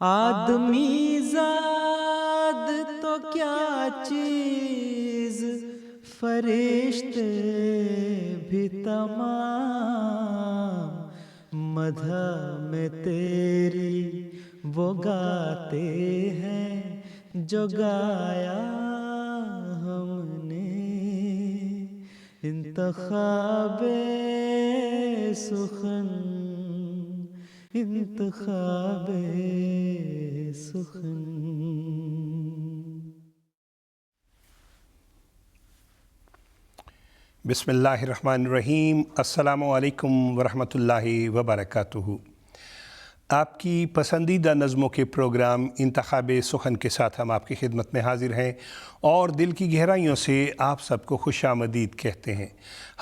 آدمی زاد تو کیا چیز، فرشتے بھی تمام مدح میں تیری وہ گاتے ہیں جو گایا ہم نے، انتخاب سخن انتخاب سخن۔ بسم اللہ الرحمن الرحیم۔ السلام علیکم ورحمۃ اللہ وبرکاتہ۔ آپ کی پسندیدہ نظموں کے پروگرام انتخاب سخن کے ساتھ ہم آپ کی خدمت میں حاضر ہیں اور دل کی گہرائیوں سے آپ سب کو خوش آمدید کہتے ہیں۔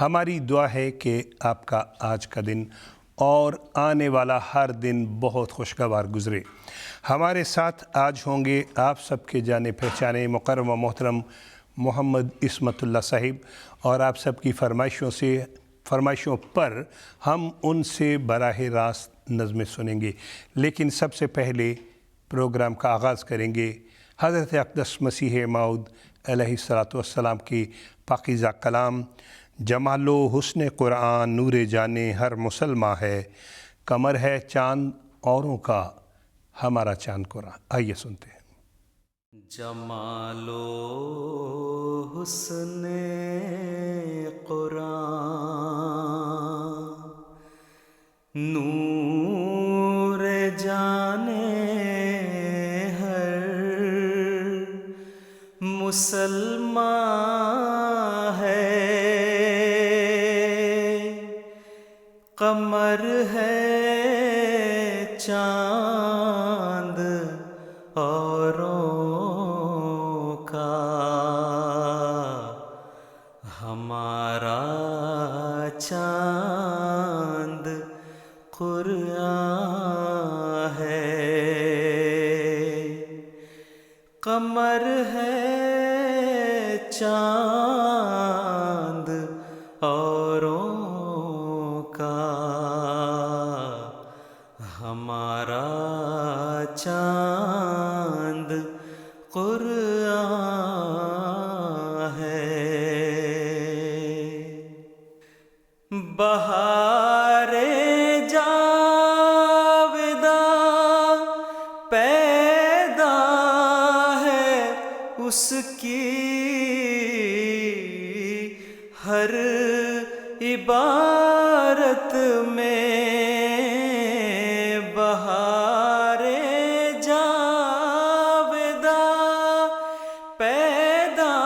ہماری دعا ہے کہ آپ کا آج کا دن اور آنے والا ہر دن بہت خوشگوار گزرے۔ ہمارے ساتھ آج ہوں گے آپ سب کے جانے پہچانے مکرم و محترم محمد عصمت اللہ صاحب، اور آپ سب کی فرمائشوں پر ہم ان سے براہ راست نظمیں سنیں گے۔ لیکن سب سے پہلے پروگرام کا آغاز کریں گے حضرت اقدس مسیح موعود علیہ السلام کی پاکیزہ کلام، جمال و حسن قرآن نور جانے ہر مسلماں ہے، قمر ہے چاند اوروں کا ہمارا چاند قرآن۔ آئیے سنتے ہیں۔ جمال و حسن قرآن نور جانے ہر مسلمان ہے، قمر ہے چاند اوروں کا ہمارا چاند قرآن ہے، قمر ہے چاند اوروں کا ہمارا چاند قرآن ہے۔ بہار جاوداں پیدا ہے اس کی ہر عبارت میں، بہار جاوداں پیدا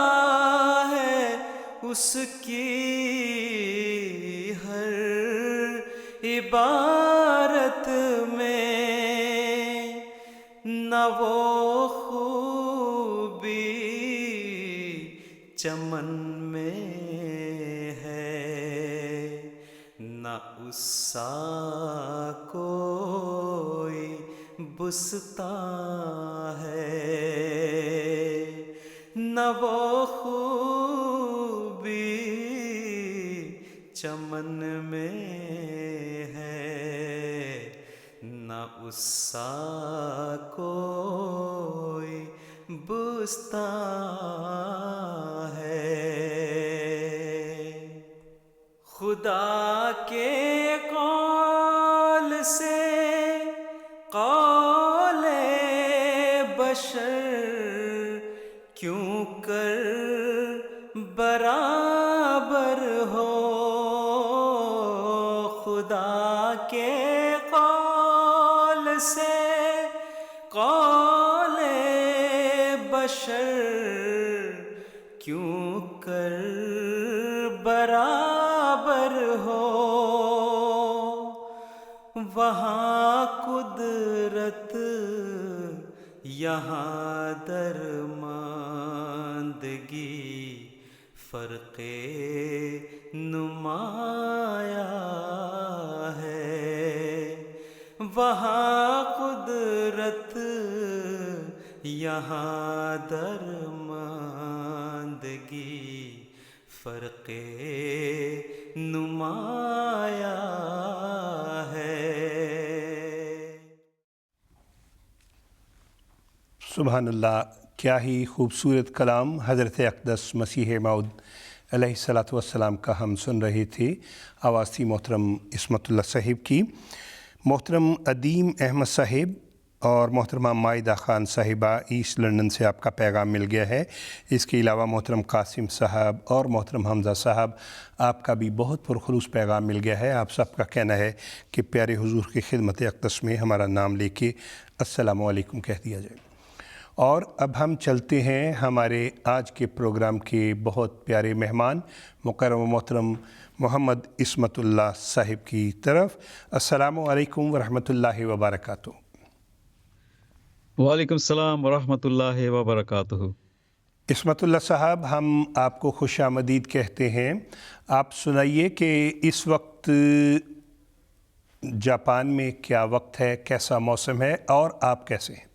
ہے اس کی ہر عبارت میں، نہ وہ خوبی چمن میں ہے، نہ اس سا کوئی بستاں ہے، نہ وہ خوبی چمن میں ہے، نہ اس سا کوئی بستاں ہے۔ خدا کے قول سے قول بشر کیوں کر برابر ہو، خدا کے قول سے قول بشر کیوں کر برابر ہو، وہاں قدرت یہاں درماندگی، فرق نمایاں ہے، وہاں قدرت یہاں درماندگی، فرق نمایاں ہے۔ سبحان اللہ، کیا ہی خوبصورت کلام حضرت اقدس مسیح موعود علیہ الصلاۃ والسلام کا ہم سن رہے تھے۔ آواز تھی محترم عصمت اللہ صاحب کی۔ محترم عدیم احمد صاحب اور محترمہ مائدہ خان صاحبہ ایسٹ لنڈن سے آپ کا پیغام مل گیا ہے۔ اس کے علاوہ محترم قاسم صاحب اور محترم حمزہ صاحب، آپ کا بھی بہت پرخلوص پیغام مل گیا ہے۔ آپ سب کا کہنا ہے کہ پیارے حضور کی خدمت اقدس میں ہمارا نام لے کے السلام علیکم کہہ دیا جائے۔ اور اب ہم چلتے ہیں ہمارے آج کے پروگرام کے بہت پیارے مہمان مکرم و محترم محمد عصمت اللہ صاحب کی طرف۔ السلام علیکم ورحمۃ اللہ وبرکاتہ۔ وعلیکم السلام ورحمۃ اللہ وبرکاتہ۔ عصمت اللہ صاحب، ہم آپ کو خوش آمدید کہتے ہیں۔ آپ سنائیے کہ اس وقت جاپان میں کیا وقت ہے، کیسا موسم ہے اور آپ کیسے ہیں؟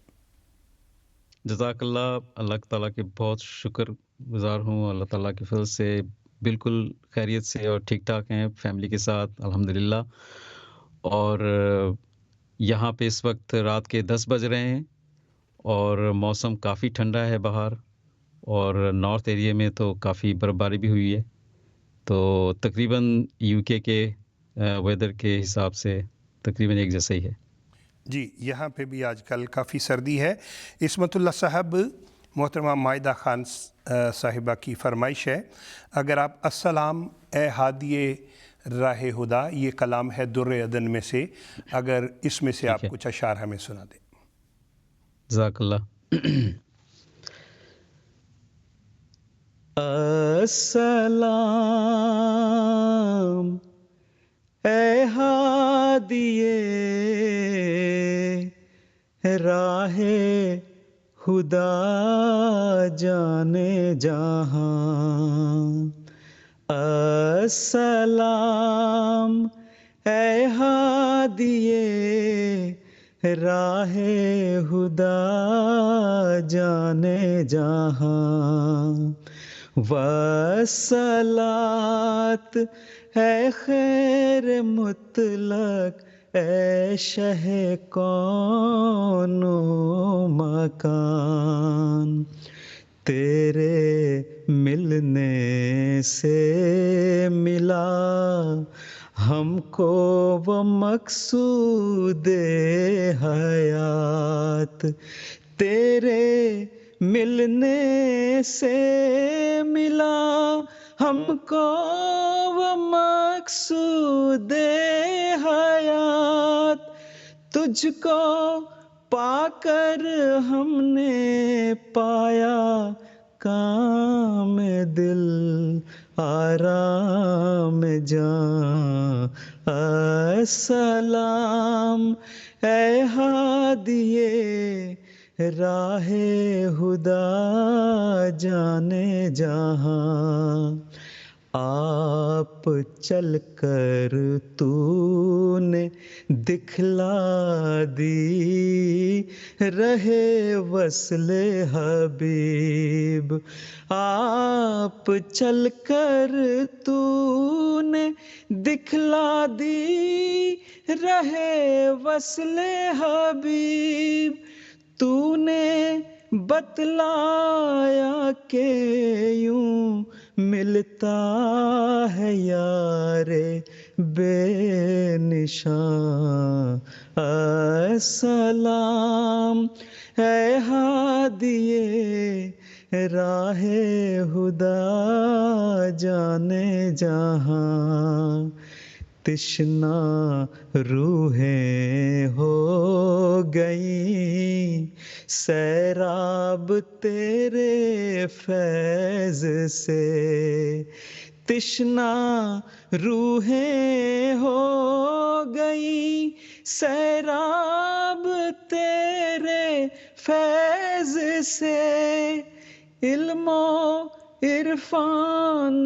جزاک اللہ، اللہ تعالیٰ کے بہت شکر گزار ہوں۔ اللہ تعالیٰ کے فضل سے بالکل خیریت سے اور ٹھیک ٹھاک ہیں، فیملی کے ساتھ الحمدللہ۔ اور یہاں پہ اس وقت رات کے 10 بج رہے ہیں اور موسم کافی ٹھنڈا ہے باہر، اور نارتھ ایریا میں تو کافی برف باری بھی ہوئی ہے، تو تقریباً یو کے ویدر کے حساب سے تقریباً ایک جیسا ہی ہے۔ جی، یہاں پہ بھی آج کل کافی سردی ہے۔ عصمت اللہ صاحب، محترمہ مائدہ خان صاحبہ کی فرمائش ہے، اگر آپ السلام اے ہادی راہ ہدا، یہ کلام ہے در عدن میں سے، اگر اس میں سے آپ کچھ اشعار ہمیں سنا دیں۔ جزاک اللہ۔ السلام اے ہادی راہ خدا جانے جہاں، السلام اے ہادی راہ خدا جانے جہاں، والصلاۃ اے خیر مطلق اے شہ کون و مکان، تیرے ملنے سے ملا ہم کو وہ مقصود حیات، تیرے ملنے سے ملا ہم کو وہ مقصود حیات، تجھ کو پا کر ہم نے پایا کام دل آرام جاں، السلام اے ہادی راہ خدا جانے جہاں، آپ چل کر تو نے دکھلا دی رہے وصل حبیب، آپ چل کر تو نے دکھلا دی رہے وصل حبیب، تو نے بتلایا کہ یوں ملتا ہے یار بے نشان، السلام اے ہادی راہ خدا جانے جہاں، تشنا روحیں ہو گئیں سیراب تیرے فیض سے، تشنا روحیں ہو گئیں سیراب تیرے فیض سے، علم و عرفان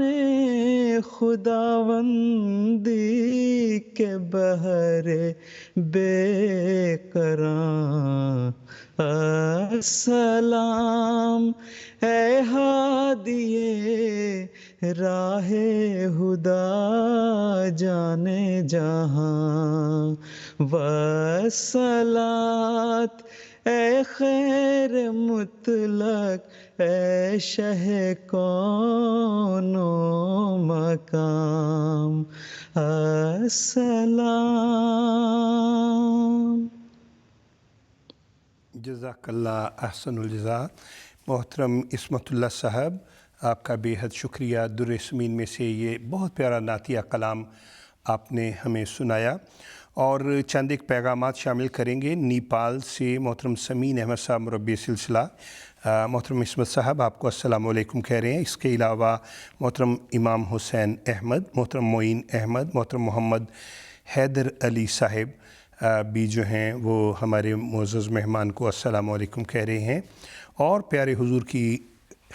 خداوندی کے بحر بے قرار، السلام اے ہادی راہ خدا جانے جہاں، والصلاۃ اے خیر مطلق اے شہ کون و مقام السلام. جزاک اللہ احسن الجزا. محترم عصمت اللہ صاحب، آپ کا بے حد شکریہ. در سمین میں سے یہ بہت پیارا نعتیہ کلام آپ نے ہمیں سنایا، اور چند ایک پیغامات شامل کریں گے. نیپال سے محترم سمین احمد صاحب مربی سلسلہ، محترم عصمت صاحب آپ کو السلام علیکم کہہ رہے ہیں. اس کے علاوہ محترم امام حسین احمد، محترم معین احمد، محترم محمد حیدر علی صاحب بھی جو ہیں وہ ہمارے معزز مہمان کو السلام علیکم کہہ رہے ہیں، اور پیارے حضور کی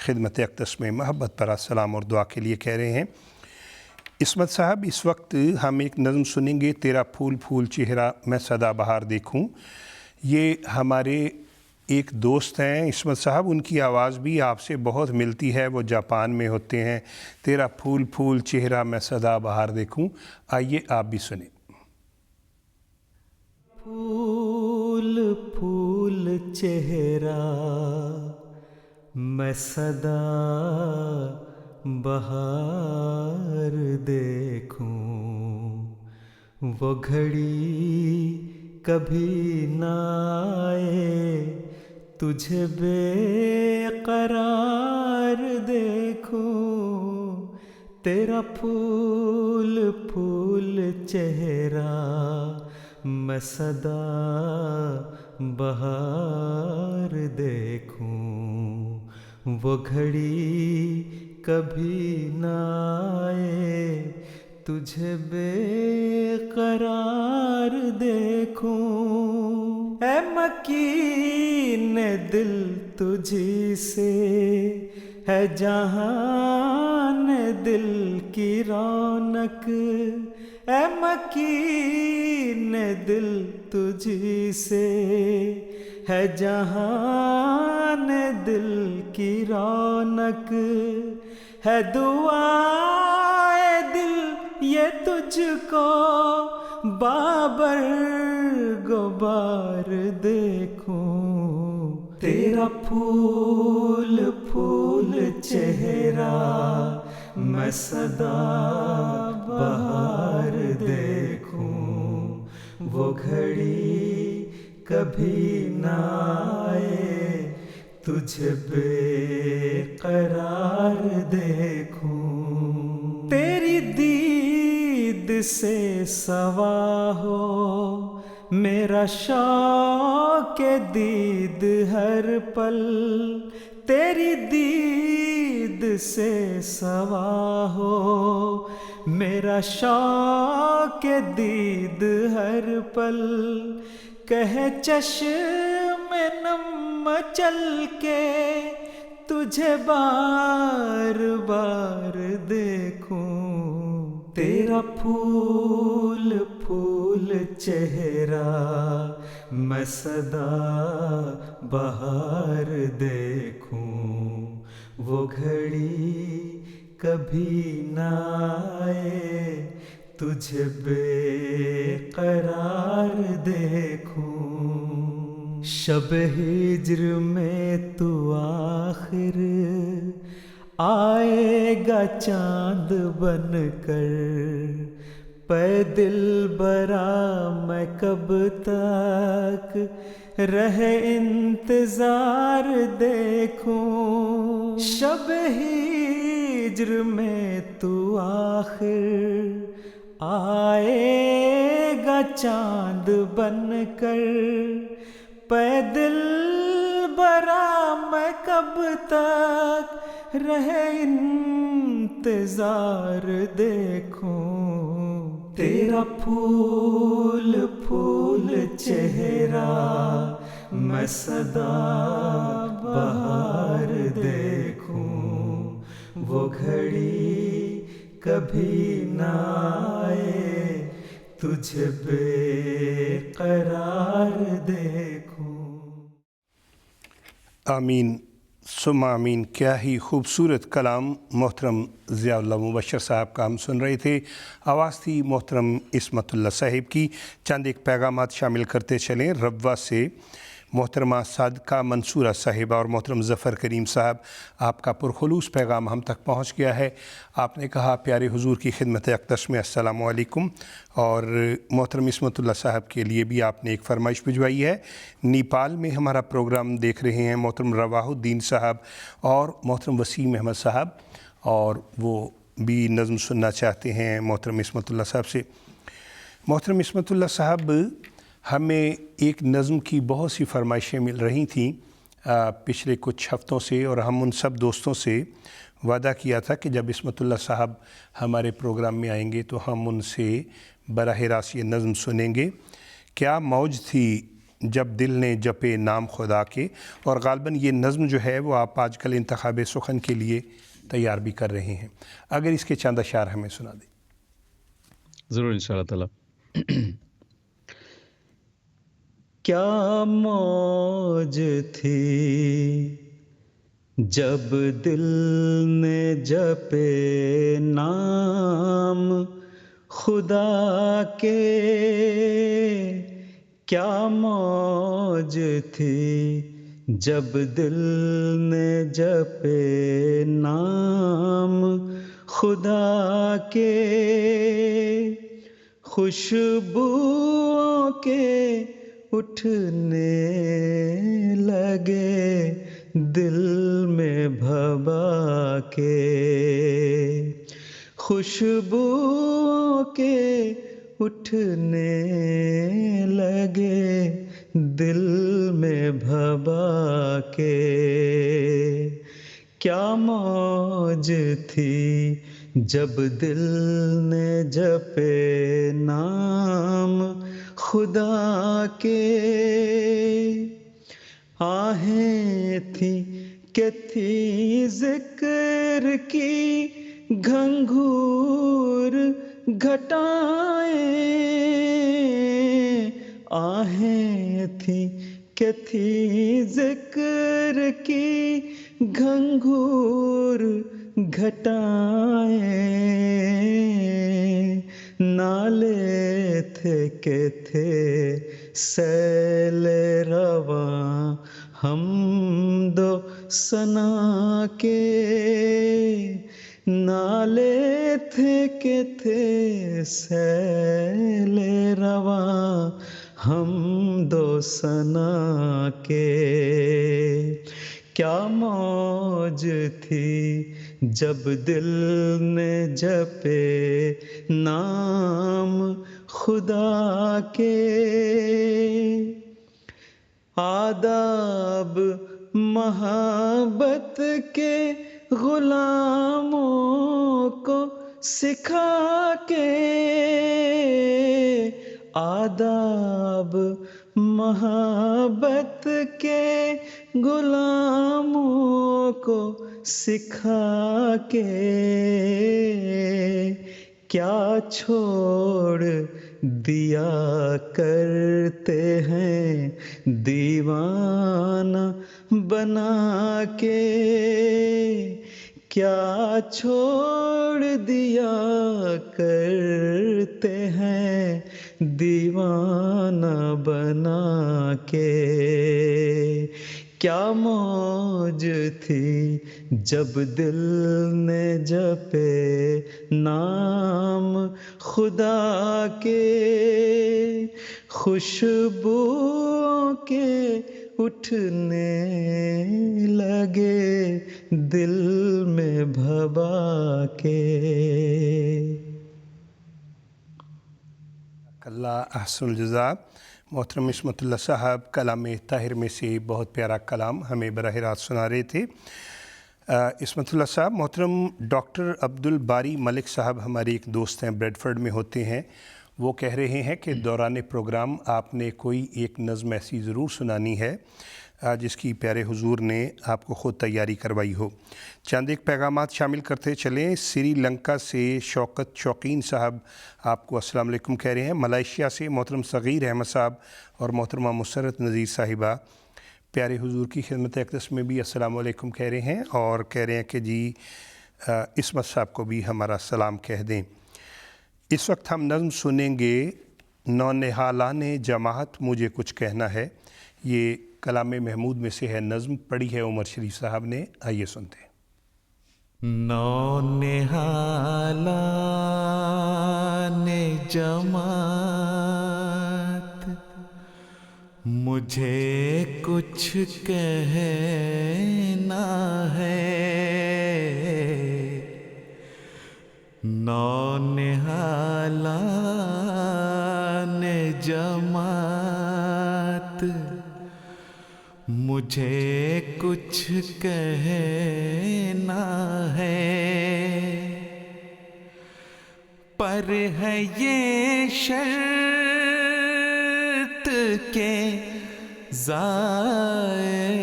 خدمت اقدس میں محبت پر السلام اور دعا کے لیے کہہ رہے ہیں. عصمت صاحب، اس وقت ہم ایک نظم سنیں گے، تیرا پھول پھول چہرہ میں سدا بہار دیکھوں. یہ ہمارے ایک دوست ہیں عصمت صاحب، ان کی آواز بھی آپ سے بہت ملتی ہے، وہ جاپان میں ہوتے ہیں. تیرا پھول پھول چہرہ میں سدا بہار دیکھوں، آئیے آپ بھی سنیں. پھول پھول چہرہ میں سدا بہار دیکھوں، وہ گھڑی کبھی نہ آئے تجھے بے قرار دیکھوں. تیرا پھول پھول چہرہ میں سدا بہار دیکھوں، وہ گھڑی کبھی نہ آئے تجھے بے قرار دیکھوں. اے مکین دل تجھی سے ہے جہان دل کی رونق، اے مکین دل تجھی سے ہے جہان دل کی رونق. ہے دعائے دل یہ تجھ کو بابر غبار دیکھوں. تیرا پھول پھول چہرہ میں سدا بہار دیکھوں، وہ گھڑی کبھی نہ آئے تجھے بے قرار دیکھوں. تیری دید سے سوا ہو میرا شوق دید ہر پل، تیری دید سے سوا ہو میرا شوق دید ہر پل. کہے چشم نم چل کے تجھے بار بار دیکھوں. تیرا پھول پھول چہرہ میں سدا بہار دیکھوں، وہ گھڑی کبھی نہ آئے تجھے بے قرار دیکھوں. شب ہجر میں تو آخر آئے گا چاند بن کر، پے دل برا میں کب تک رہے انتظار دیکھوں. شب ہجر میں تو آخر آئے گا چاند بن کر، پے دل برا میں کب تک رہے انتظار دیکھوں. تیرا پھول پھول چہرہ میں سدا بہار دیکھوں، وہ گھڑی کبھی نہ آئے تجھے بے قرار دیکھوں. آمین ثم آمین. کیا ہی خوبصورت کلام محترم ضیاء اللہ مبشر صاحب کا ہم سن رہے تھے. آواز تھی محترم عصمت اللہ صاحب کی. چند ایک پیغامات شامل کرتے چلیں. ربوہ سے محترمہ صادقہ منصورہ صاحبہ اور محترم ظفر کریم صاحب، آپ کا پرخلوص پیغام ہم تک پہنچ گیا ہے۔ آپ نے کہا پیارے حضور کی خدمت اقدس میں السلام علیکم، اور محترم عصمت اللہ صاحب کے لیے بھی آپ نے ایک فرمائش بھجوائی ہے۔ نیپال میں ہمارا پروگرام دیکھ رہے ہیں محترم رواح الدین صاحب اور محترم وسیم احمد صاحب، اور وہ بھی نظم سننا چاہتے ہیں محترم عصمت اللہ صاحب سے۔ محترم عصمت اللہ صاحب، ہمیں ایک نظم کی بہت سی فرمائشیں مل رہی تھیں پچھلے کچھ ہفتوں سے، اور ہم ان سب دوستوں سے وعدہ کیا تھا کہ جب عصمت اللہ صاحب ہمارے پروگرام میں آئیں گے تو ہم ان سے براہ راست یہ نظم سنیں گے۔ کیا موج تھی جب دل نے جپے نام خدا کے، اور غالباً یہ نظم جو ہے وہ آپ آج کل انتخاب سخن کے لیے تیار بھی کر رہے ہیں، اگر اس کے چند اشعار ہمیں سنا دیں۔ ضرور انشاءاللہ تعالی۔ کیا موج تھی جب دل نے جپے نام خدا کے، کیا موج تھی جب دل نے جپے نام خدا کے، خوشبوؤں کے اٹھنے لگے دل میں بھبا کے، خوشبوؤں کے اٹھنے لگے دل میں بھبا کے، کیا موج تھی جب دل نے جپے نام خدا کے، آہیں تھی کہ تھی ذکر کی گھنگھور گھٹائیں، آہیں تھی کہ تھی ذکر کی گھنگھور گھٹائیں، نالے تھے کہ تھے سیل رواں حمد و ثنا کے، نالے تھے کہ تھے سیل رواں حمد و ثنا کے، کیا موج تھی جب دل نے جپے نام خدا کے، آداب محبت کے غلاموں کو سکھا کے، آداب محبت کے غلاموں کو سکھا کے، کیا چھوڑ دیا کرتے ہیں دیوانہ بنا کے، کیا چھوڑ دیا کرتے ہیں دیوانہ بنا کے، کیا موج تھی جب دل نے جپے نام خدا کے، خوشبوؤں کے اٹھنے لگے دل میں بھبا کے۔ اللہ احسن الجزا۔ محترم عصمت اللہ صاحب کلام طاہر میں سے بہت پیارا کلام ہمیں براہ راست سنا رہے تھے۔ عصمت اللہ صاحب، محترم ڈاکٹر عبد الباری ملک صاحب ہمارے ایک دوست ہیں، بریڈ فورڈ میں ہوتے ہیں، وہ کہہ رہے ہیں کہ دوران پروگرام آپ نے کوئی ایک نظم ایسی ضرور سنانی ہے جس کی پیارے حضور نے آپ کو خود تیاری کروائی ہو۔ چند ایک پیغامات شامل کرتے چلیں۔ سری لنکا سے شوکت شوقین صاحب آپ کو السلام علیکم کہہ رہے ہیں۔ ملائیشیا سے محترم صغیر احمد صاحب اور محترمہ مسرت نذیر صاحبہ پیارے حضور کی خدمت اقدس میں بھی السلام علیکم کہہ رہے ہیں، اور کہہ رہے ہیں کہ جی عصمت صاحب کو بھی ہمارا سلام کہہ دیں۔ اس وقت ہم نظم سنیں گے نونہالان جماعت مجھے کچھ کہنا ہے۔ یہ کلام محمود میں سے ہے نظم، پڑھی ہے عمر شریف صاحب نے، آئیے سنتے ہیں۔ نو نہالان جماعت مجھے کچھ کہنا ہے، نو نہالان جماعت مجھے کچھ کہنا ہے، پر ہے یہ شرط کہ ضائع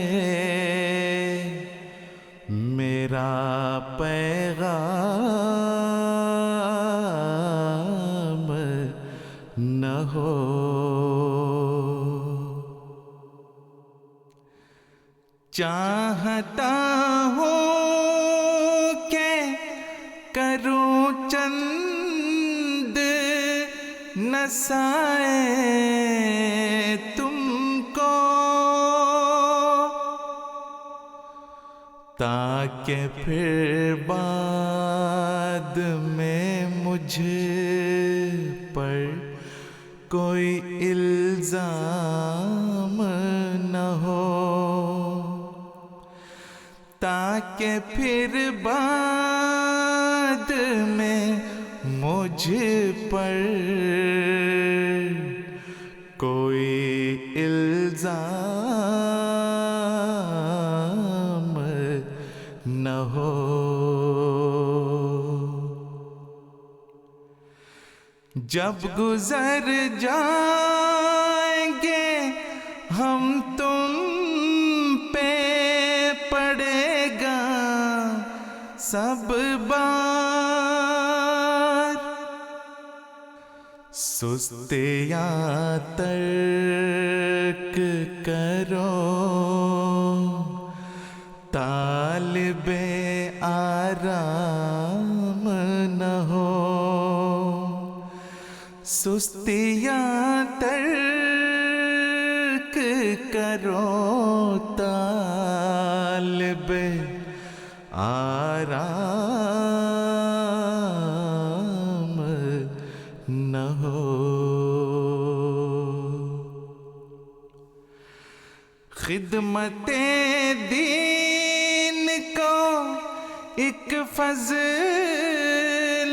میرا پیغام نہ ہو، چاہتا ہوں کہ کروں چند نصائح تم کو، تاکہ پھر بعد میں مجھ پر کوئی الزام نہ ہو، تاکہ پھر بعد میں مجھ پر کوئی الزام نہ ہو۔ جب گزر جائیں گے ہم تم پہ پڑے گا سب بار، سستیاں ترک کرو طالب آرام نہ ہو، سستیاں ترک کرو طالب آرام نہ ہو، خدمت دین کو ایک فضل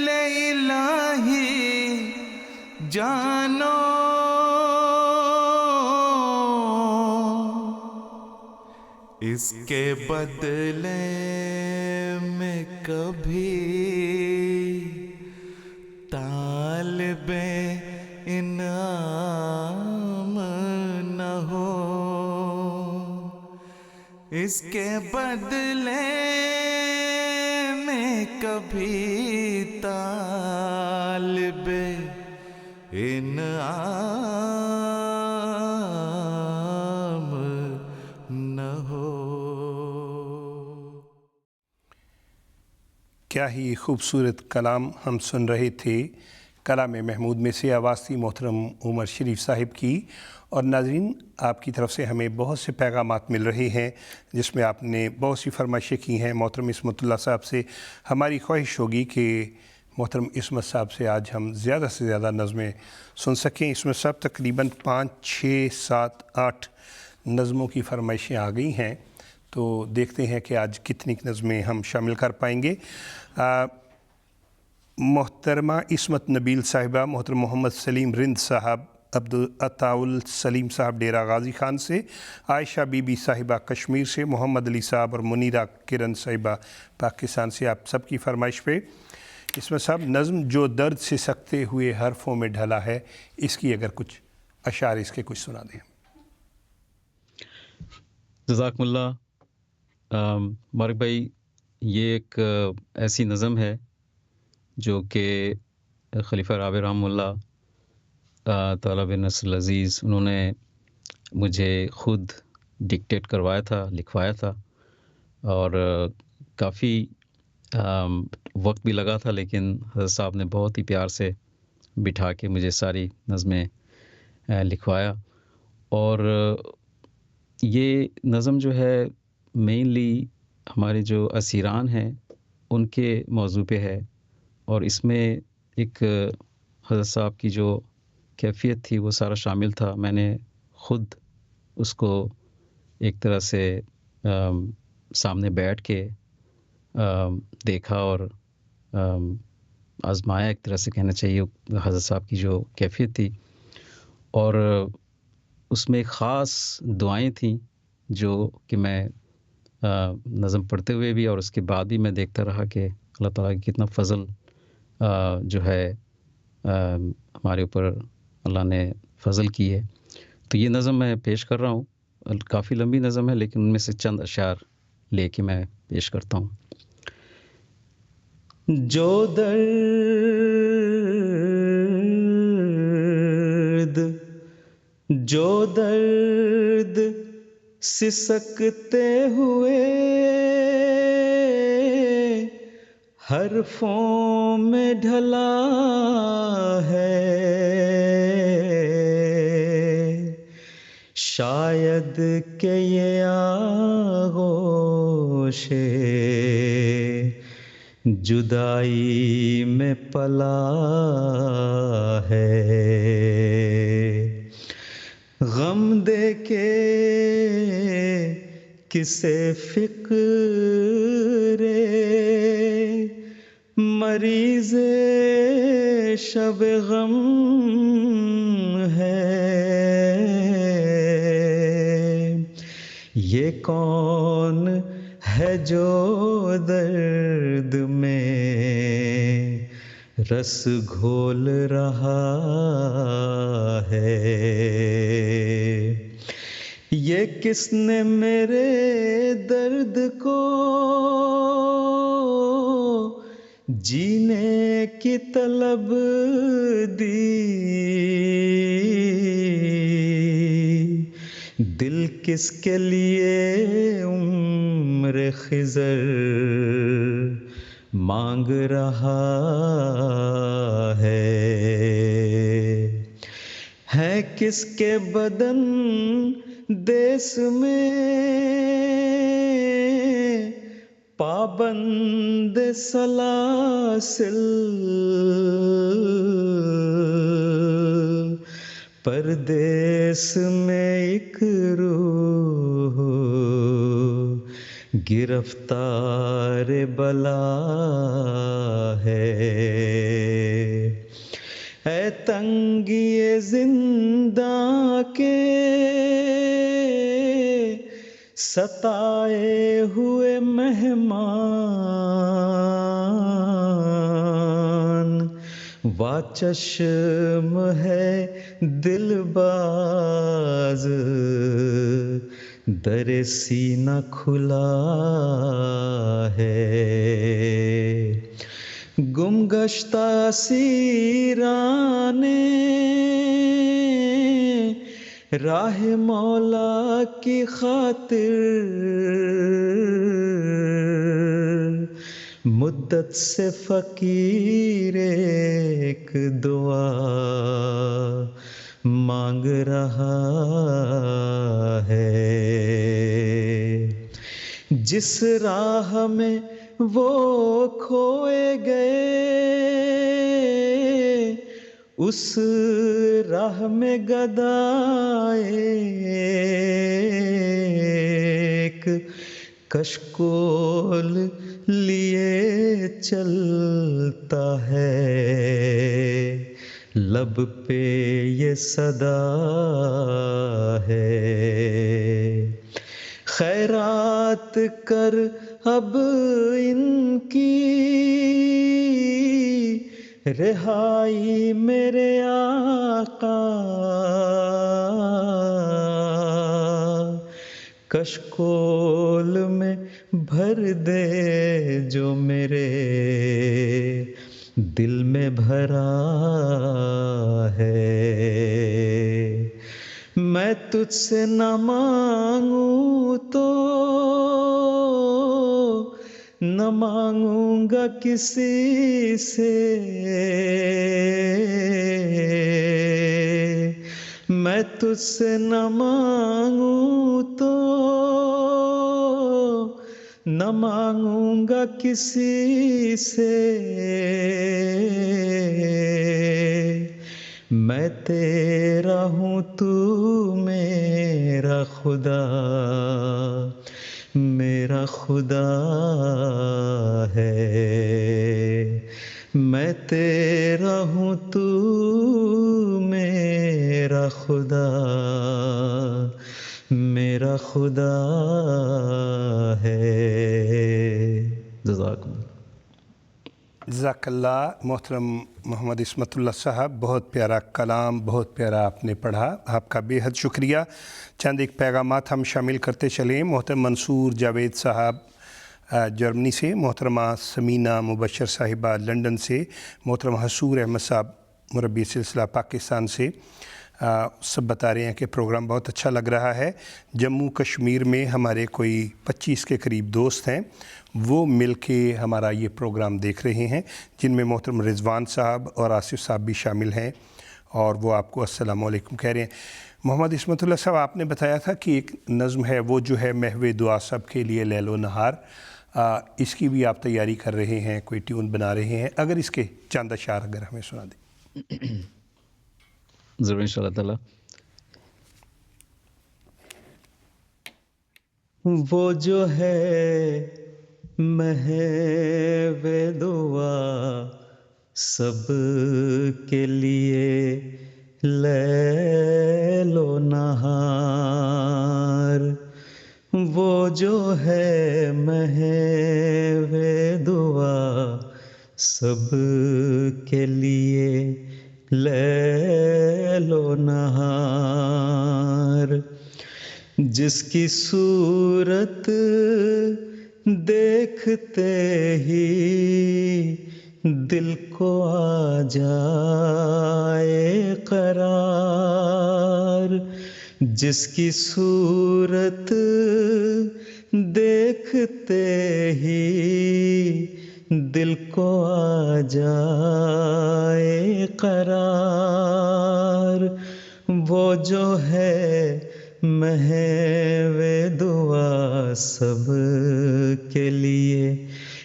الہی جانو، اس کے بدلے میں کبھی طالب انعام نہ ہو، اس کے بدلے میں کبھی طالب انعام نہ ہو۔ کیا ہی خوبصورت کلام ہم سن رہے تھے، کلام محمود میں سے آواز تھی محترم عمر شریف صاحب کی۔ اور ناظرین، آپ کی طرف سے ہمیں بہت سے پیغامات مل رہے ہیں جس میں آپ نے بہت سی فرمائشیں کی ہیں محترم عصمت اللہ صاحب سے۔ ہماری خواہش ہوگی کہ محترم عصمت صاحب سے آج ہم زیادہ سے زیادہ نظمیں سن سکیں۔ عصمت صاحب تقریباً 5، 6، 7، 8 نظموں کی فرمائشیں آ گئی ہیں، تو دیکھتے ہیں کہ آج کتنی نظمیں ہم شامل کر پائیں گے۔ محترمہ عصمت نبیل صاحبہ، محترم محمد سلیم رند صاحب، عبدالعطاء سلیم صاحب ڈیرہ غازی خان سے، عائشہ بی بی صاحبہ کشمیر سے، محمد علی صاحب اور منیرہ کرن صاحبہ پاکستان سے، آپ سب کی فرمائش پہ عصمت صاحب نظم جو درد سے سکتے ہوئے حرفوں میں ڈھلا ہے، اس کی اگر کچھ اشعار اس کے کچھ سنا دیں۔ جزاکم اللہ۔ مبارک بھائی، یہ ایک ایسی نظم ہے جو کہ خلیفہ رابع رحمہ اللہ تعالیٰ بن نصر العزیز انہوں نے مجھے خود ڈکٹیٹ کروایا تھا، لکھوایا تھا، اور کافی وقت بھی لگا تھا، لیکن حضرت صاحب نے بہت ہی پیار سے بٹھا کے مجھے ساری نظمیں لکھوایا۔ اور یہ نظم جو ہے مینلی ہمارے جو اسیران ہیں ان کے موضوع پہ ہے، اور اس میں ایک حضرت صاحب کی جو کیفیت تھی وہ سارا شامل تھا. میں نے خود اس کو ایک طرح سے سامنے بیٹھ کے دیکھا اور آزمایا، ایک طرح سے کہنا چاہیے. حضرت صاحب کی جو کیفیت تھی، اور اس میں ایک خاص دعائیں تھیں جو کہ میں نظم پڑھتے ہوئے بھی اور اس کے بعد بھی میں دیکھتا رہا کہ اللہ تعالیٰ کی کتنا فضل جو ہے ہمارے اوپر اللہ نے فضل کی ہے. تو یہ نظم میں پیش کر رہا ہوں. کافی لمبی نظم ہے لیکن ان میں سے چند اشعار لے کے میں پیش کرتا ہوں. جو درد سسکتے ہوئے حرفوں میں ڈھلا ہے، شاید کہ یہ آغوش جدائی میں پلا ہے. غم دے کے کسے فکر مریض شب غم ہے. یہ کون ہے جو درد میں رس گھول رہا ہے؟ یہ کس نے میرے درد کو جینے کی طلب دی؟ دل کس کے لیے عمر خضر مانگ رہا ہے؟ کس کے بدن دیس میں پابند سلاسل، پردیس میں ایک روح گرفتار بلا ہے. اے تنگی زندہ کے ستائے ہوئے مہمان، وا چشم ہے دل باز در سینہ کھلا ہے. گم گشتہ اسیران راہ مولا کی خاطر مدت سے فقیر ایک دعا مانگ رہا ہے. جس راہ میں وہ کھوئے گئے اس راہ میں گدائے کشکول لیے چلتا ہے، لب پہ یہ صدا ہے. خیرات کر اب ان کی رہائی میرے آقا، کشکول میں بھر دے جو میرے دل میں بھرا ہے. میں تجھ سے نہ مانگوں تو نہ مانگوں گا کسی سے، میں تجھ سے نہ مانگوں تو نہ مانگوں گا کسی سے، میں تیرا ہوں تو میرا خدا، میرا خدا ہے، میں تیرا ہوں تو میرا خدا، میرا خدا ہے۔ جزاک اللہ۔ جزاک اللہ محترم محمد عصمت اللہ صاحب، بہت پیارا کلام، بہت پیارا آپ نے پڑھا، آپ کا بے حد شکریہ۔ چند ایک پیغامات ہم شامل کرتے چلیں۔ محترم منصور جاوید صاحب جرمنی سے، محترمہ سمینہ مبشر صاحبہ لنڈن سے، محترم حسور احمد صاحب مربی سلسلہ پاکستان سے، سب بتا رہے ہیں کہ پروگرام بہت اچھا لگ رہا ہے۔ جموں کشمیر میں ہمارے کوئی 25 کے قریب دوست ہیں، وہ مل کے ہمارا یہ پروگرام دیکھ رہے ہیں، جن میں محترم رضوان صاحب اور آصف صاحب بھی شامل ہیں، اور وہ آپ کو السلام علیکم کہہ رہے ہیں۔ محمد عصمت اللہ صاحب، آپ نے بتایا تھا کہ ایک نظم ہے وہ جو ہے محو دعا سب کے لیے لیل و نہار، اس کی بھی آپ تیاری کر رہے ہیں، کوئی ٹیون بنا رہے ہیں، اگر اس کے چند اشعار اگر ہمیں سنا دیں۔ ضرور انشاءاللہ تعالی۔ وہ جو ہے محو دعا سب کے لیے لیل و نہار، وہ جو ہے محو دعا سب کے لیے لیل و نہار، جس کی صورت دیکھتے ہی دل کو آ جائے قرار، جس کی صورت دیکھتے ہی دل کو آ جائے قرار، وہ جو ہے محو دعا سب کے لیے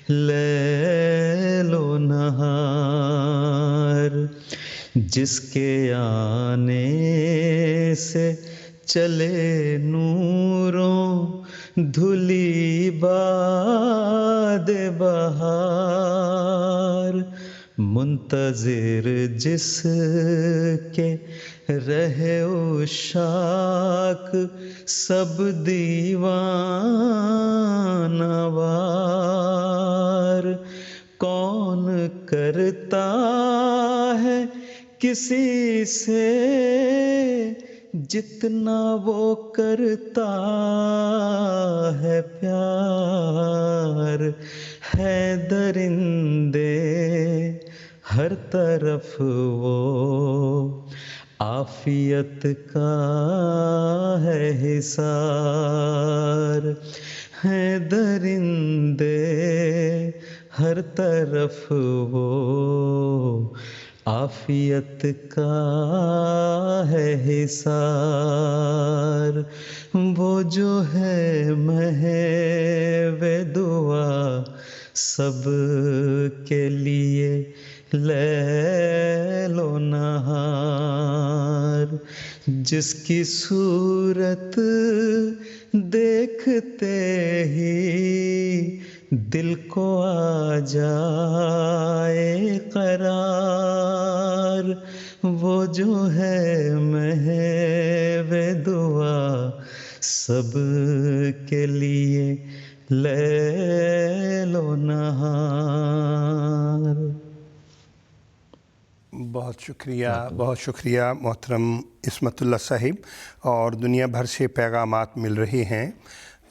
لیل و نہار، جس کے آنے سے چلے نوروں دھلی باد بہار، منتظر جس کے رہے عشاق سب دیوانہ وار، کون کرتا ہے کسی سے جتنا وہ کرتا ہے پیار، ہے درندے ہر طرف وہ عافیت کا ہے حصار، ہے درندے ہر طرف وہ عافیت کا ہے حصار، وہ جو ہے محو دعا سب کے لیے لیل و نہار، جس کی صورت دیکھتے ہی دل کو آ جائے قرار، وہ جو ہے محو دعا سب کے لیے لیل و نہار۔ بہت شکریہ، بہت شکریہ محترم عصمت اللہ صاحب، اور دنیا بھر سے پیغامات مل رہے ہیں،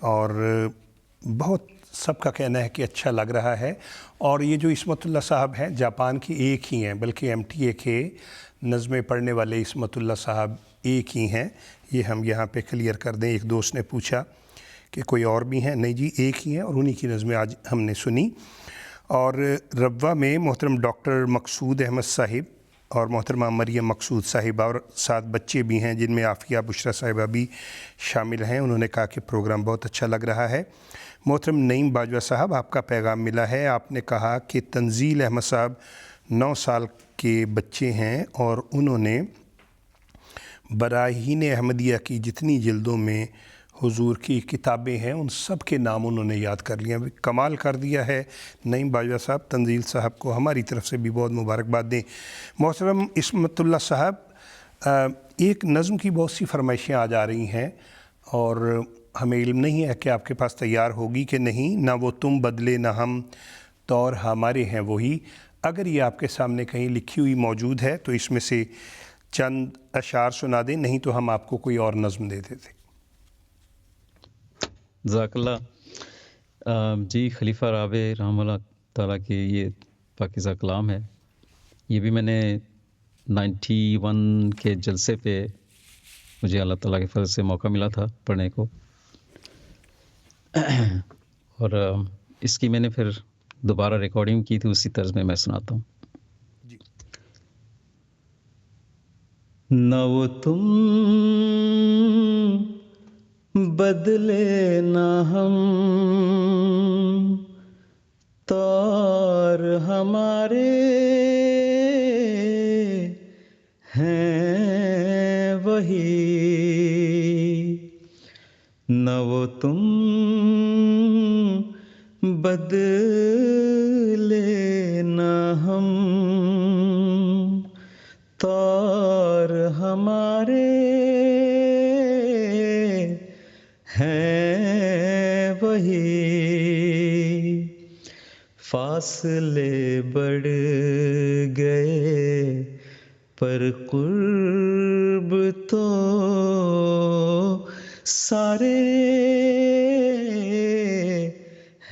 اور بہت سب کا کہنا ہے کہ اچھا لگ رہا ہے۔ اور یہ جو عصمت اللہ صاحب ہیں جاپان کے ایک ہی ہیں، بلکہ MTA کے نظمیں پڑھنے والے عصمت اللہ صاحب ایک ہی ہیں، یہ ہم یہاں پہ کلیئر کر دیں۔ ایک دوست نے پوچھا کہ کوئی اور بھی ہیں، نہیں جی ایک ہی ہیں، اور انہی کی نظمیں آج ہم نے سنی۔ اور ربوہ میں محترم ڈاکٹر مقصود احمد صاحب اور محترمہ مریم مقصود صاحبہ اور 7 بچے بھی ہیں جن میں عافیہ بشرا صاحبہ بھی شامل ہیں. انہوں نے کہا کہ پروگرام بہت اچھا لگ رہا ہے. محترم نعیم باجوہ صاحب، آپ کا پیغام ملا ہے. آپ نے کہا کہ تنزیل احمد صاحب 9 سال کے بچے ہیں اور انہوں نے براہین احمدیہ کی جتنی جلدوں میں حضور کی کتابیں ہیں ان سب کے نام انہوں نے یاد کر لیے. کمال کر دیا ہے نعیم باجوہ صاحب. تنزیل صاحب کو ہماری طرف سے بھی بہت مبارکباد دیں. محترم عصمت اللہ صاحب، ایک نظم کی بہت سی فرمائشیں آ جا رہی ہیں اور ہمیں علم نہیں ہے کہ آپ کے پاس تیار ہوگی کہ نہیں. نہ وہ تم بدلے نہ ہم، طور ہمارے ہیں وہی. اگر یہ آپ کے سامنے کہیں لکھی ہوئی موجود ہے تو اس میں سے چند اشعار سنا دیں، نہیں تو ہم آپ کو کوئی اور نظم دے دیتے. جزاک اللہ. جی، خلیفہ رابع رحمہ اللہ تعالیٰ کے یہ پاکیزہ کلام ہے. یہ بھی میں نے 91 کے جلسے پہ مجھے اللہ تعالیٰ کے فضل سے موقع ملا تھا پڑھنے کو، اور اس کی میں نے پھر دوبارہ ریکارڈنگ کی تھی، اسی طرز میں سناتا ہوں. جی. نہ وہ تم بدلے نہ ہم، طور ہمارے ہیں وہی. نہ وہ تم بدلے نہ ہم، طور ہمارے ہیں وہی. فاصلے بڑھ گئے پر قرب تو سارے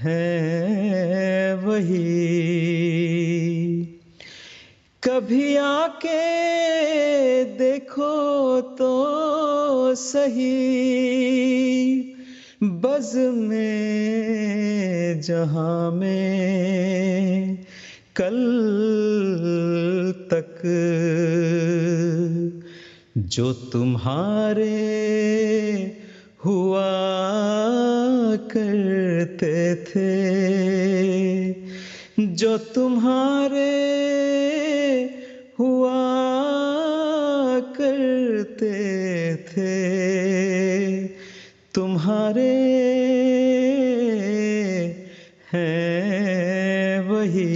ہیں وہی. کبھی آ کے دیکھو تو سہی، بز میں جہاں میں کل تک جو تمہارے ہوا کرتے تھے، جو تمہارے ہوا کرتے تھے، تمہارے ہیں وہی.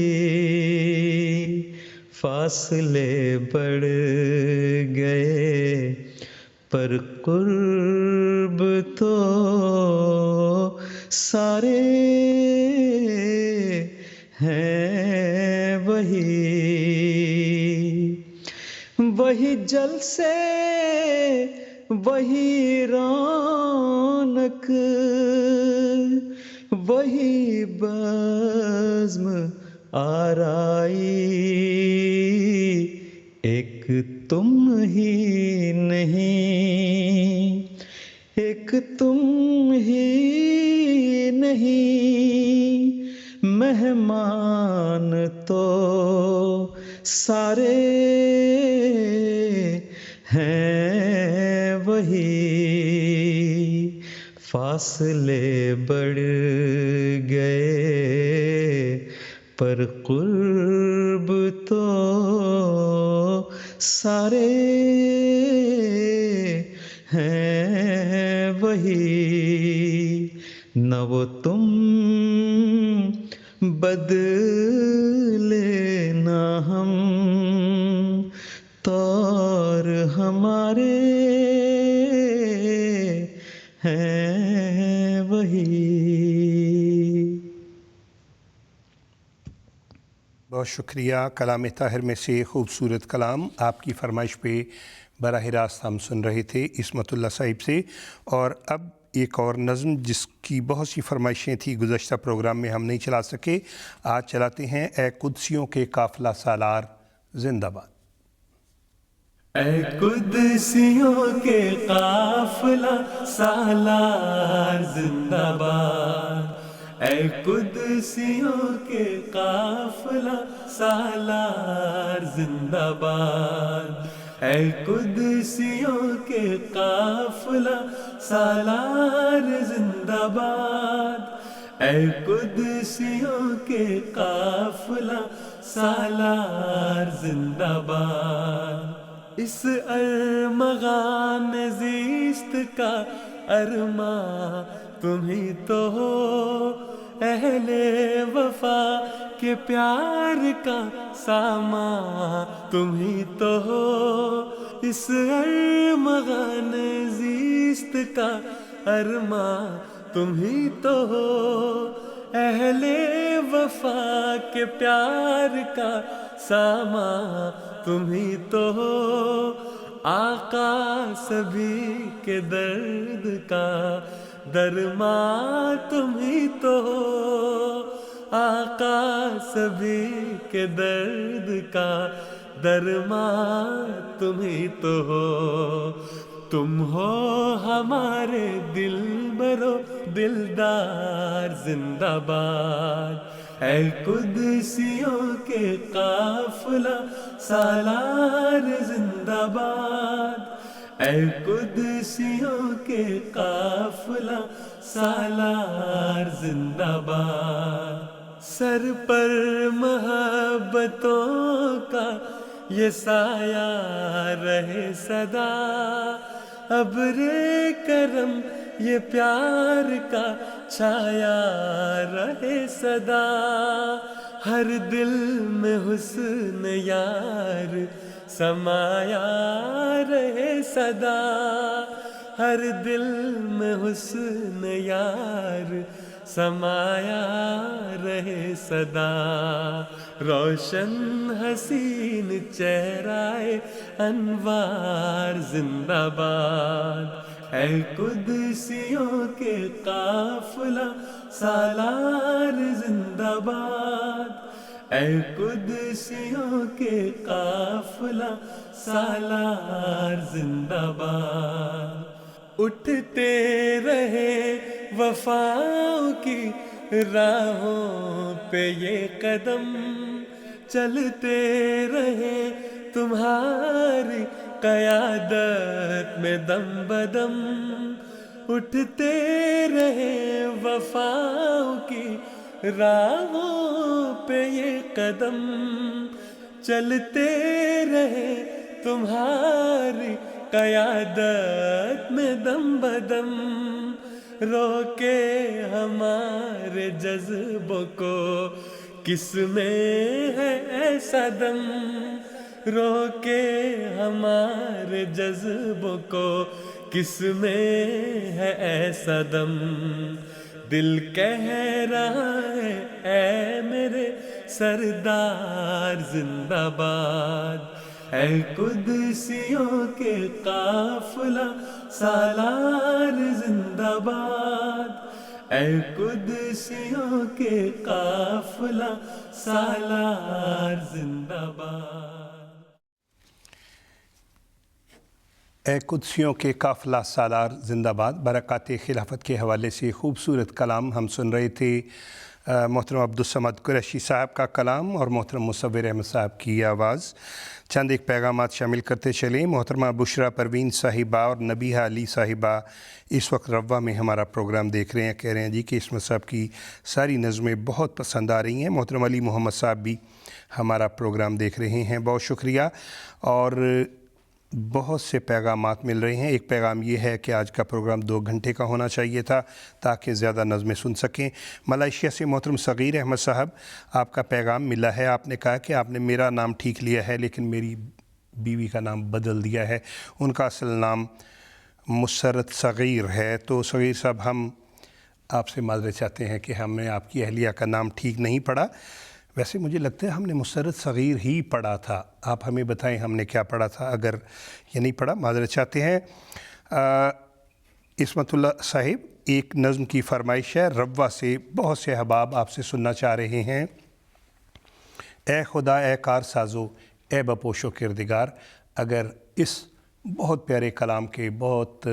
فاصلے بڑھ گئے پر قرب تو سارے ہیں وہی. وہی جلسے وہی رونق، وہی بزم آرائی. ایک تم ہی نہیں، ایک تم ہی نہیں، مہمان تو سارے ہیں وہی. فاصلے بڑھ گئے پر قرب تو سارے ہیں وہی. نہ وہ تم بدلے نہ ہم، طور ہمارے ہیں وہی. بہت شکریہ. کلام طاہر میں سے خوبصورت کلام آپ کی فرمائش پہ براہ راست ہم سن رہے تھے عصمت اللہ صاحب سے. اور اب ایک اور نظم جس کی بہت سی فرمائشیں تھیں گزشتہ پروگرام میں ہم نہیں چلا سکے، آج چلاتے ہیں. اے قدسیوں کے قافلہ سالار زندہ باد. اے قدسیوں کے قافلہ سالار زندہ باد، اے قدسیوں کے قافلہ سالار زندہ باد، اے قدسیوں کے قافلہ سالار زندہ باد، اے قدسیوں کے قافلہ سالار زندہ باد۔ اس ارمغان زیست کا ارماں تمہیں تو ہو، اہل وفا کے پیار کا سامان تمہیں تو ہو، اس ارمغان زیست کا ارماں تمہیں تو ہو، اہل وفا کے پیار کا سامان تمہیں تو ہو، آقا سبھی کے درد کا درمان تمہیں تو ہو، آقا سبھی کے درد کا درمان تمہیں تو ہو، تم ہو ہمارے دلبرو دلدار زندہ باد، اے قدسیوں کے قافلہ سالار زندہ باد، اے قدسیوں کے قافلہ سالار زندہ باد۔ سر پر محبتوں کا یہ سایہ رہے صدا، ابر کرم یہ پیار کا چھایا رہے صدا، ہر دل میں حسن یار سمایا رہے صدا، ہر دل میں حسن یار سمایا رہے صدا، روشن حسین چہرہ انوار زندہ باد، اے قدسیوں کے قافلہ سالار زندہ باد، اے قدسیوں کے قافلہ سالار زندہ باد۔ اٹھتے رہے وفاؤں کی راہوں پہ یہ قدم، چلتے رہے تمہاری قیادت میں دم بدم، اٹھتے رہے وفاؤں کی راہوں پہ یہ قدم، چلتے رہے تمہاری قیادت میں دم بدم، روکے ہمارے جذبوں کو کس میں ہے ایسا دم، روکے ہمارے جذبوں کو کس میں ہے ایسا دم، دل کہہ رہا ہے اے میرے سردار زندہ باد، اے قدسیوں کے قافلہ سالار زندہ باد، اے قدسیوں کے قافلہ سالار زندہ باد۔ اے قدسیوں کے قافلہ سالار زندہ باد، برکات خلافت کے حوالے سے خوبصورت کلام ہم سن رہے تھے۔ محترم عبدالصمد قریشی صاحب کا کلام اور محترم مصور احمد صاحب کی آواز۔ چند ایک پیغامات شامل کرتے چلیں۔ محترمہ بشرا پروین صاحبہ اور نبیہ علی صاحبہ اس وقت روا میں ہمارا پروگرام دیکھ رہے ہیں، کہہ رہے ہیں جی کہ اسمت صاحب کی ساری نظمیں بہت پسند آ رہی ہیں۔ محترم علی محمد صاحب بھی ہمارا پروگرام دیکھ رہے ہیں، بہت شکریہ۔ اور بہت سے پیغامات مل رہے ہیں۔ ایک پیغام یہ ہے کہ آج کا پروگرام 2 گھنٹے کا ہونا چاہیے تھا تاکہ زیادہ نظمیں سن سکیں۔ ملائیشیا سے محترم صغیر احمد صاحب، آپ کا پیغام ملا ہے۔ آپ نے کہا کہ آپ نے میرا نام ٹھیک لیا ہے لیکن میری بیوی کا نام بدل دیا ہے، ان کا اصل نام مسرت صغیر ہے۔ تو صغیر صاحب، ہم آپ سے معذرت چاہتے ہیں کہ ہم نے آپ کی اہلیہ کا نام ٹھیک نہیں پڑھا۔ ویسے مجھے لگتا ہے ہم نے مسرت صغیر ہی پڑھا تھا، آپ ہمیں بتائیں ہم نے کیا پڑھا تھا، اگر یہ نہیں پڑھا معذرت چاہتے ہیں۔ عصمت اللہ صاحب، ایک نظم کی فرمائش ہے روا سے، بہت سے احباب آپ سے سننا چاہ رہے ہیں۔ اے خدا اے کار سازو اے بپوش و کردگار، اگر اس بہت پیارے کلام کے بہت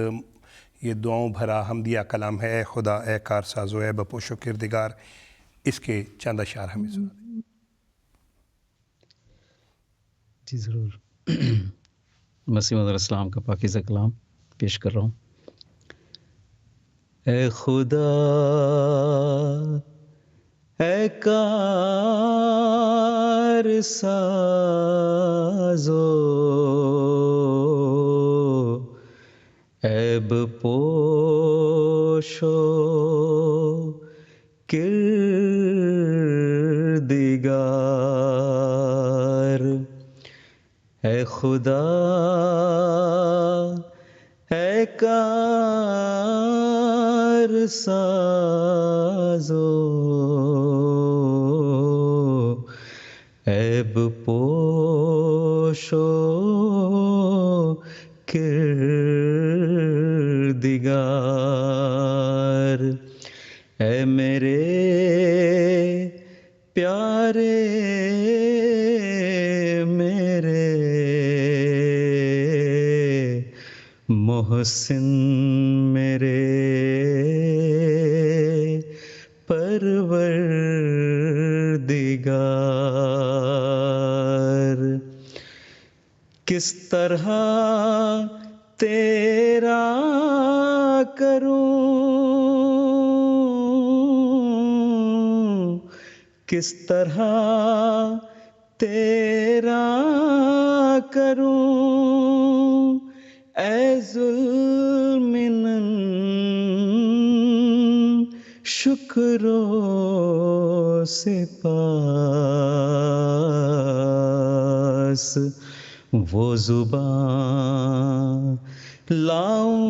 یہ دعاؤں بھرا حمدیہ کلام ہے، اے خدا اے کار ساز و اے بپوش و کردگار، اس کے چند اشعار ہمیں سنا دیں۔ جی ضرور۔ مسیح موعود علیہ السلام کا پاکیزہ کلام پیش کر رہا ہوں۔ اے خدا اے کار سازو عیب پوشو کردگار، اے خدا اے کار سازو عیب پوشو کردگار، اے میرے پیارے میرے محسن میرے پروردگار، کس طرح تیرا کروں، کس طرح تیرا کروں، اے ذوالمنن شکر و سپاس، وہ زبان لاؤں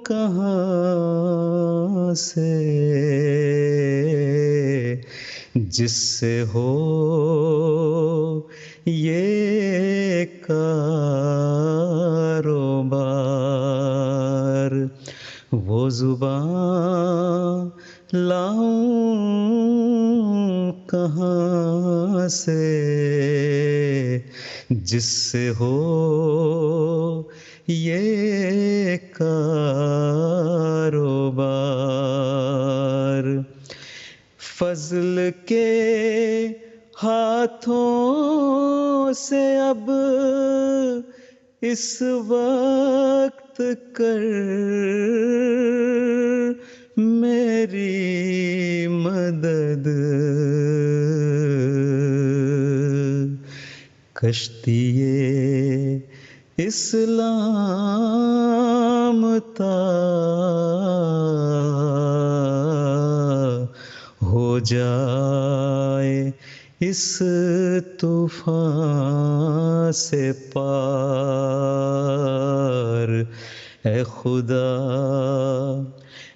کہاں سے جس سے ہو یہ کاروبار، وہ زبان لاؤں کہاں سے جس سے ہو یہ کاروبار، فضل کے ہاتھوں سے اب اس وقت کر میری مدد، کشتی اسلام تا ہو جائے اس طوفان سے پار، اے خدا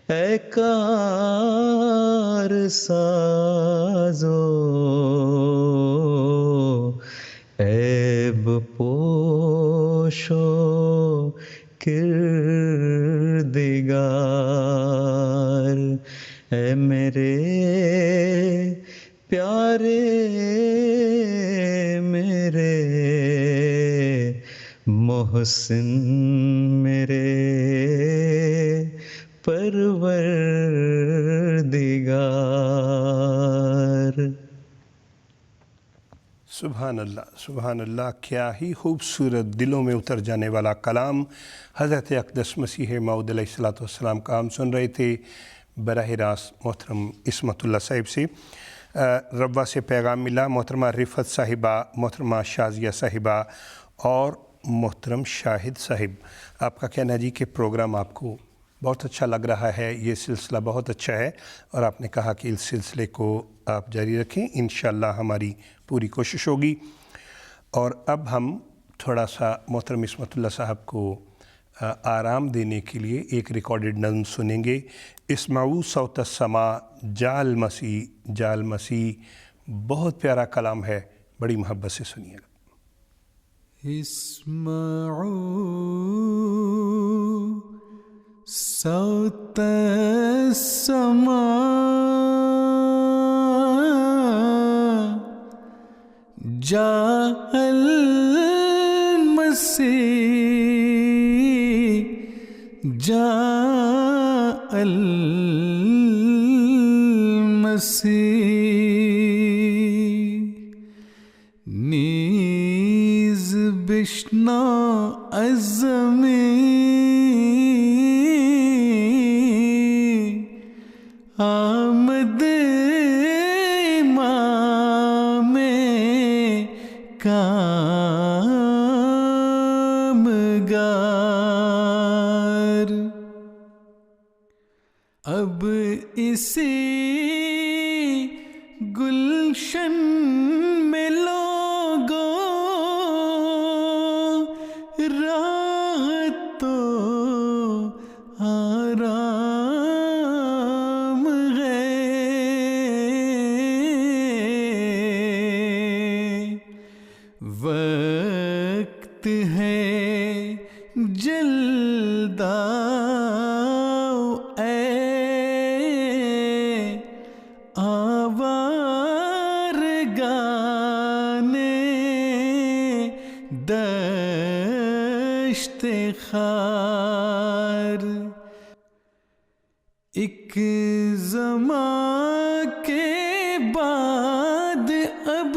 اے کار سازو عیب پوشو کردگار، اے میرے پیارے میرے محسن میرے پروردگار۔ سبحان اللہ سبحان اللہ، کیا ہی خوبصورت دلوں میں اتر جانے والا کلام حضرت اقدس مسیح موعود علیہ السلام کا ہم سن رہے تھے براہ راست محترم عصمت اللہ صاحب سے۔ ربوہ سے پیغام ملا، محترمہ رفعت صاحبہ، محترمہ شازیہ صاحبہ اور محترم شاہد صاحب، آپ کا کہنا ہے جی کہ پروگرام آپ کو بہت اچھا لگ رہا ہے، یہ سلسلہ بہت اچھا ہے، اور آپ نے کہا کہ اس سلسلے کو آپ جاری رکھیں، انشاءاللہ ہماری پوری کوشش ہوگی۔ اور اب ہم تھوڑا سا محترم عصمت اللہ صاحب کو آرام دینے کے لیے ایک ریکارڈڈ نظم سنیں گے، اسمعوا صوت السماء جال مسیح جال مسیح، بہت پیارا کلام ہے، بڑی محبت سے سنیے گا۔ اسمعوا صوت السماء جاء المسيح جاء المسیح نیز بشنا از زمین آمد امام کامگار اب اسی گلشن میں لوگوں راحت تو آرام ہے وقت ہے جلد آؤ اے آوارگان دشت خار ایک زمان کے بعد اب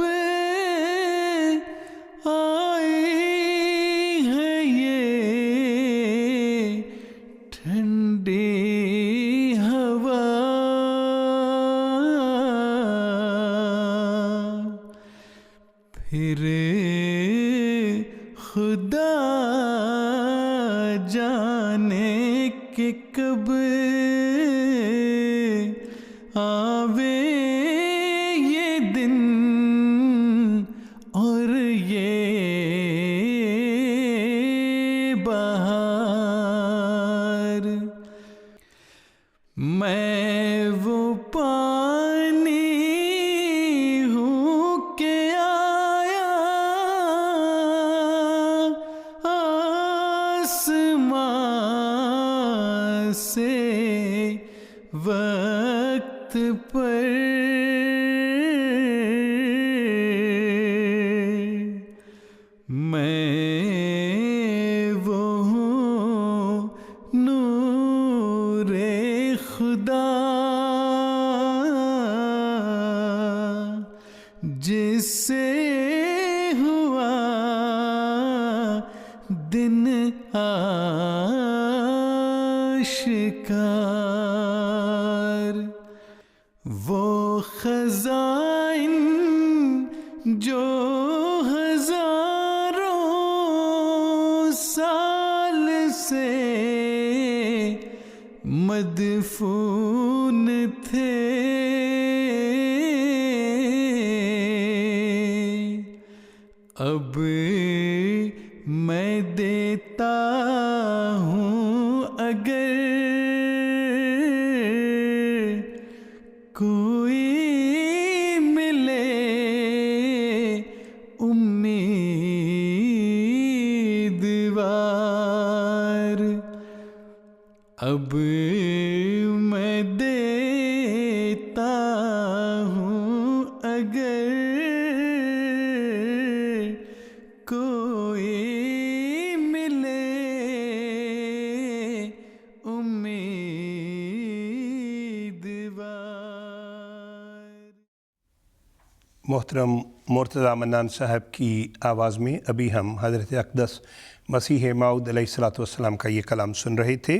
آئی ہے یہ ٹھنڈی ہوا پھر خدا جانے کہ کب آوے یہ دن اور یہ بہار میں وہ پانی ہوں کہ آیا آسمان سے وقت پر میں وہ ہوں نور خدا جس سے ہوا دن آشکار وہ خزائن جو ہزاروں سال سے مدفون تھے اب میں دیتا ہوں اگر کوئی ملے امیدوار اب میں دیتا ہوں اگر کوئی ملے امیدوار۔ محترم مرتضیٰ منان صاحب کی آواز میں ابھی ہم حضرت اقدس مسیح موعود علیہ الصلوۃ والسلام کا یہ کلام سن رہے تھے۔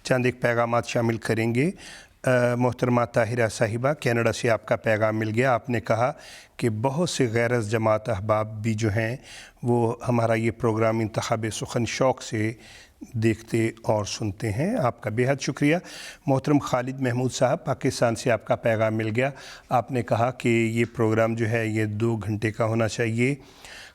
چند ایک پیغامات شامل کریں گے۔ محترمہ طاہرہ صاحبہ کینیڈا سے آپ کا پیغام مل گیا۔ آپ نے کہا کہ بہت سے غیر از جماعت احباب بھی جو ہیں وہ ہمارا یہ پروگرام انتخاب سخن شوق سے دیکھتے اور سنتے ہیں۔ آپ کا بے حد شکریہ۔ محترم خالد محمود صاحب پاکستان سے آپ کا پیغام مل گیا۔ آپ نے کہا کہ یہ پروگرام جو ہے یہ 2 گھنٹے کا ہونا چاہیے۔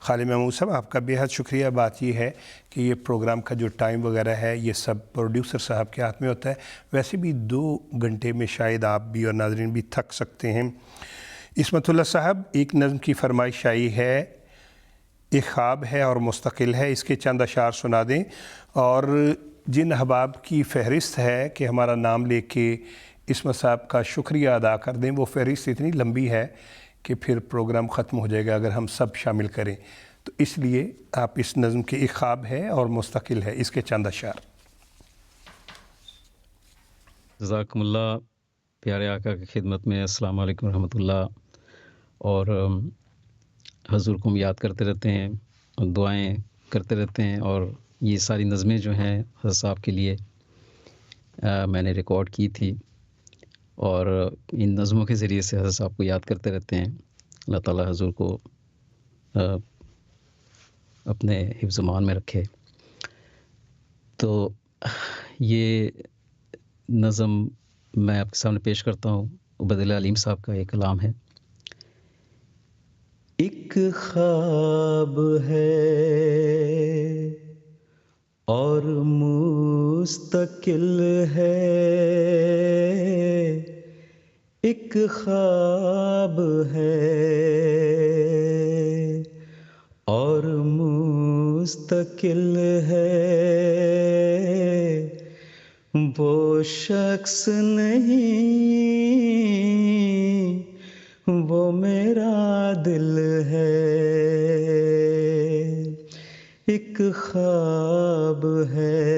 خالد محمود صاحب آپ کا بے حد شکریہ۔ بات یہ ہے کہ یہ پروگرام کا جو ٹائم وغیرہ ہے یہ سب پروڈیوسر صاحب کے ہاتھ میں ہوتا ہے۔ ویسے بھی 2 گھنٹے میں شاید آپ بھی اور ناظرین بھی تھک سکتے ہیں۔ عصمت اللہ صاحب ایک نظم کی فرمائش آئی ہے، ایک خواب ہے اور مستقل ہے، اس کے چند اشعار سنا دیں، اور جن احباب کی فہرست ہے کہ ہمارا نام لے کے عصمت صاحب کا شکریہ ادا کر دیں، وہ فہرست اتنی لمبی ہے کہ پھر پروگرام ختم ہو جائے گا اگر ہم سب شامل کریں، تو اس لیے آپ اس نظم کے ایک خواب ہے اور مستقل ہے، اس کے چند اشعار۔ جزاکم اللہ پیارے آقا کی خدمت میں السلام علیکم ورحمۃ اللہ. اور حضور کو ہم یاد کرتے رہتے ہیں، دعائیں کرتے رہتے ہیں. اور یہ ساری نظمیں جو ہیں حضرت صاحب کے لیے میں نے ریکارڈ کی تھی، اور ان نظموں کے ذریعے سے حضرت صاحب کو یاد کرتے رہتے ہیں. اللہ تعالیٰ حضور کو اپنے حفظ امان میں رکھے. تو یہ نظم میں آپ کے سامنے پیش کرتا ہوں. عبیداللہ علیم صاحب کا یہ کلام ہے. ایک خواب ہے اور مستقل ہے، ایک خواب ہے اور مستقل ہے، وہ شخص نہیں وہ میرا دل ہے. ایک خواب ہے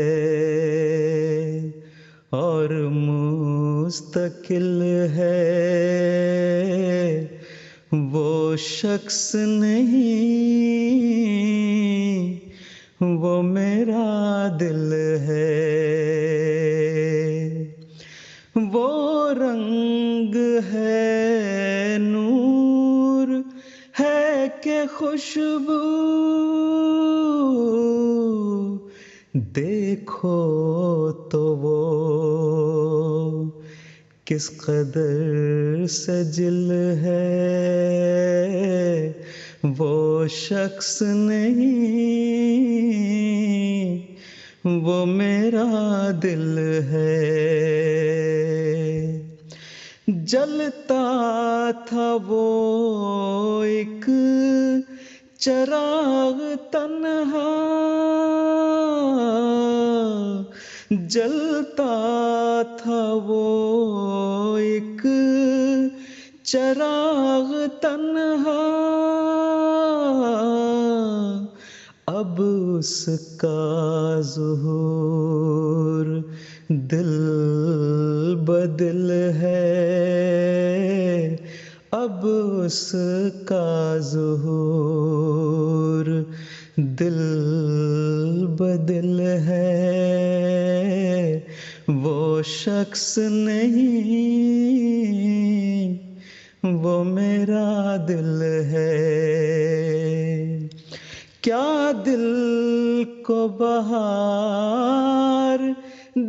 اور مستقل ہے، وہ شخص نہیں وہ میرا دل ہے. وہ رنگ ہے نور ہے کہ خوشبو، دیکھو تو وہ کس قدر سجل ہے، وہ شخص نہیں وہ میرا دل ہے. جلتا تھا وہ ایک چراغ تنہا، جلتا تھا وہ ایک چراغ تنہا، اب اس کا ظہور دل بدل ہے، اب اس کا ظہور دل بدل ہے، وہ شخص نہیں وہ میرا دل ہے. کیا دل کو بہار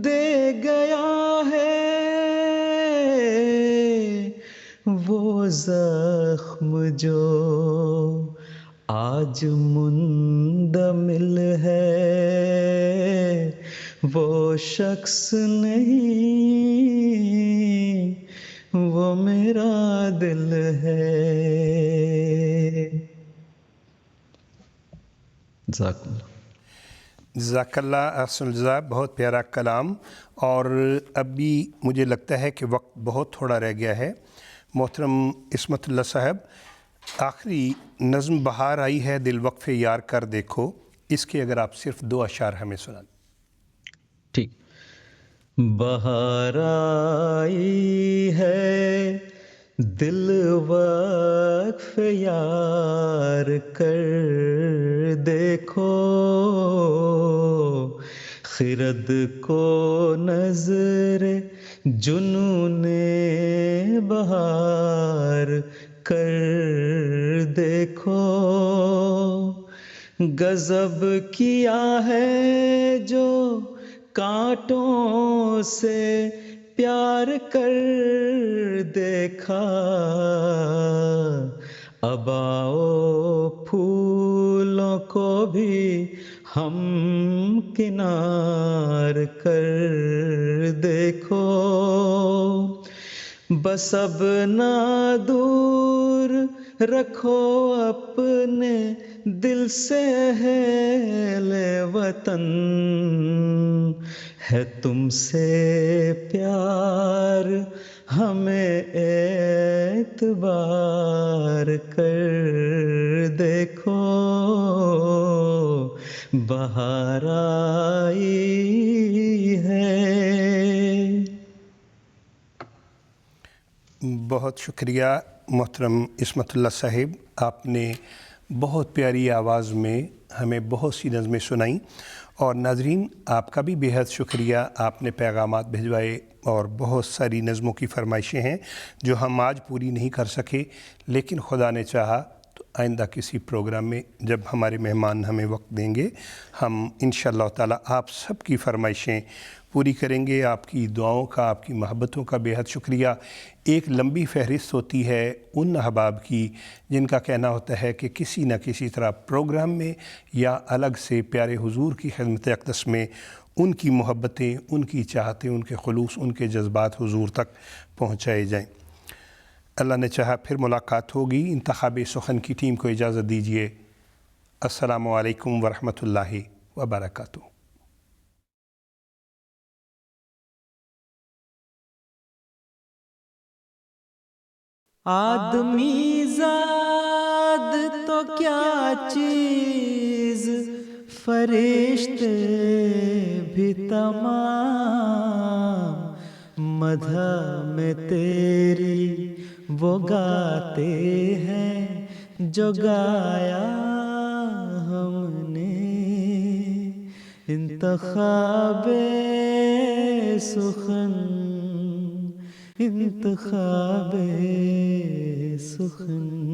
دے گیا ہے وہ زخم جو آج مندمل ہے، وہ شخص نہیں وہ میرا دل ہے. جزاک اللہ. جزاک اللہ احسن الجزا. بہت پیارا کلام. اور اب بھی مجھے لگتا ہے کہ وقت بہت تھوڑا رہ گیا ہے. محترم عصمت اللہ صاحب، آخری نظم بہار آئی ہے دل وقف یار کر دیکھو، اس کے اگر آپ صرف 2 اشعار ہمیں سنائیں. ٹھیک. بہار آئی ہے دل وقف یار کر دیکھو، خرد کو نظر جنون بہار کر دیکھو، غضب کیا ہے جو کانٹوں سے پیار کر دیکھا، اب آؤ پھولوں کو بھی ہم کنار کر دیکھو، بس اب نہ دور رکھو اپنے دل سے اہل وطن، ہے تم سے پیار ہمیں اعتبار کر دیکھو، بہار آئی ہے. بہت شکریہ محترم عصمت اللہ صاحب، آپ نے بہت پیاری آواز میں ہمیں بہت سی نظمیں سنائیں، اور ناظرین آپ کا بھی بے حد شکریہ، آپ نے پیغامات بھجوائے اور بہت ساری نظموں کی فرمائشیں ہیں جو ہم آج پوری نہیں کر سکے، لیکن خدا نے چاہا تو آئندہ کسی پروگرام میں جب ہمارے مہمان ہمیں وقت دیں گے ہم انشاءاللہ تعالی آپ سب کی فرمائشیں پوری کریں گے۔ آپ کی دعاؤں کا، آپ کی محبتوں کا بے حد شکریہ۔ ایک لمبی فہرست ہوتی ہے ان احباب کی جن کا کہنا ہوتا ہے کہ کسی نہ کسی طرح پروگرام میں یا الگ سے پیارے حضور کی خدمت اقدس میں ان کی محبتیں، ان کی چاہتیں، ان کے خلوص، ان کے جذبات حضور تک پہنچائے جائیں۔ اللہ نے چاہا پھر ملاقات ہوگی۔ انتخاب سخن کی ٹیم کو اجازت دیجیے۔ السلام علیکم ورحمۃ اللہ وبرکاتہ۔ آدمی زاد تو کیا چیز، فرشتے بھی تمام، مدح میں تیری وہ گاتے ہیں جو گایا ہم نے۔ انتخاب سخن، انتخاب سخن۔